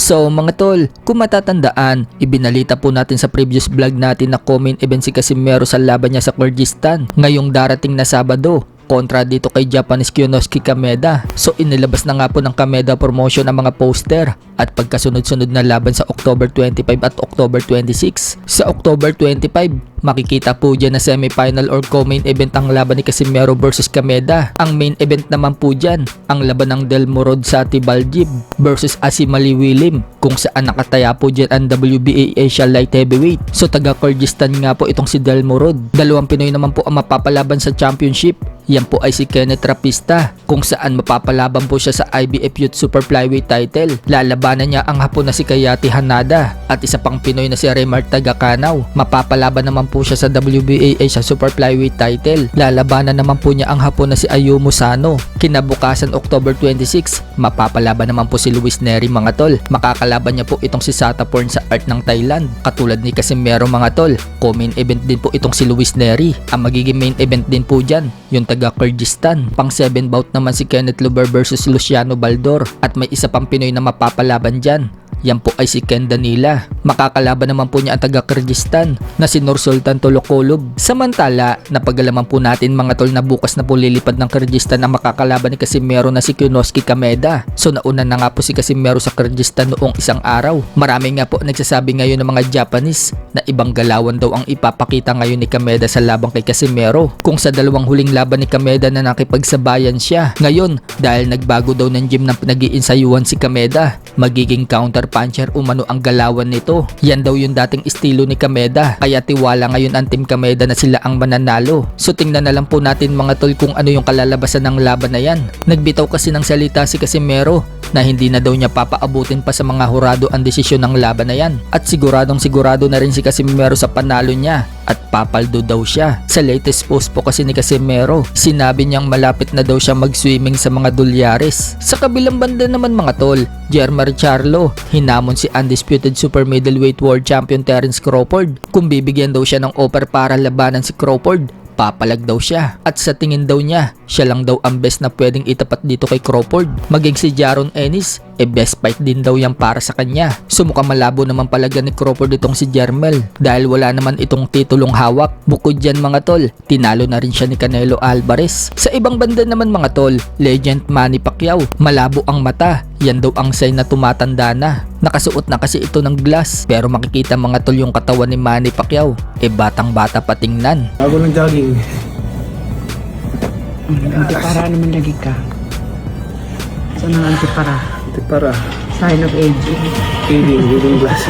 So mga tol, kung matatandaan, ibinalita po natin sa previous vlog natin na co-main event si Casimero sa laban niya sa Kyrgyzstan ngayong darating na Sabado kontra dito kay Japanese Kyonosuke Kameda. So inilabas na nga po ng Kameda Promotion ang mga poster at pagkasunod-sunod na laban sa October 25 at October 26. Sa October 25, makikita po dyan na semifinal or co-main event ang laban ni Casimero versus Kameda. Ang main event naman po dyan, ang laban ng Delmorod Sati Baljib versus Asimali Wilim, kung saan nakataya po dyan ang WBA Asia Light Heavyweight. So taga Kyrgyzstan nga po itong si Delmorod. Dalawang Pinoy naman po ang mapapalaban sa championship. Yan po ay si Kenneth Rapista, kung saan mapapalaban po siya sa IBF Youth Super Flyweight title. Lalabanan niya ang Hapon na si Kayati Hanada at isa pang Pinoy na si Remar Tagakanaw. Mapapalaban naman po siya sa WBA Asia Super Flyweight title. Lalabanan naman po niya ang Hapon na si Ayumu Sano. Kinabukasan October 26, mapapalaban naman po si Luis Neri mga tol. Makakalaban niya po itong si Sataporn sa Art ng Thailand. Katulad ni Casimero mga tol, co-main event din po itong si Luis Neri. Ang magiging main event din po dyan, yung taga Kyrgyzstan. Pang 7 bout naman si Kenneth Luber versus Luciano Baldor at may isa pang Pinoy na mapapalaban dyan. Yan po ay si Ken Danila. Makakalaban naman po niya ang taga Kyrgyzstan na si Nursultan Tolokolov. Samantala, napagalaman po natin mga tol na bukas na po lilipad ng Kyrgyzstan ang makakalaban ni Casimero na si Kyonosuke Kameda. So nauna na nga po si Casimero sa Kyrgyzstan noong isang araw. Marami nga po nagsasabi ngayon ng mga Japanese na ibang galawan daw ang ipapakita ngayon ni Kameda sa labang kay Casimero. Kung sa dalawang huling laban ni Kameda na nakipagsabayan siya, ngayon dahil nagbago daw ng gym ng pinag-iinsayuhan si Kameda, magiging counter puncher umano ang galawan nito. Yan daw yung dating estilo ni Kameda, kaya tiwala ngayon ang Team Kameda na sila ang mananalo. So tingnan na lang po natin mga tol kung ano yung kalalabasan ng laban na yan. Nagbitaw kasi ng salita si Casimero na hindi na daw niya papaabutin pa sa mga hurado ang desisyon ng laban na yan. At siguradong sigurado na rin si Casimero sa panalo niya at papaldo daw siya. Sa latest post po kasi ni Casimero, sinabi niyang malapit na daw siya mag-swimming sa mga dolyares. Sa kabilang banda naman mga tol, Jermar Charlo, hinamon si undisputed super middleweight world champion Terence Crawford kung bibigyan daw siya ng offer para labanan si Crawford. Papalag daw siya at sa tingin daw niya, siya lang daw ang best na pwedeng itapat dito kay Crawford. Maging si Jaron Ennis, best fight din daw yan para sa kanya. So mukhang malabo naman palagan ni Crawford itong si Jermel dahil wala naman itong titulong hawak. Bukod dyan mga tol, tinalo na rin siya ni Canelo Alvarez. Sa ibang banda naman mga tol, legend Manny Pacquiao, malabo ang mata. Yan daw ang sign na tumatanda na. Nakasuot na kasi ito ng glass, pero makikita mga tol yung katawan ni Manny Pacquiao, batang bata pa tingnan. Bago ng jogging. Antipara naman lagi ka. Saan ang antipara? Antipara. Sign of age. Feeding glass.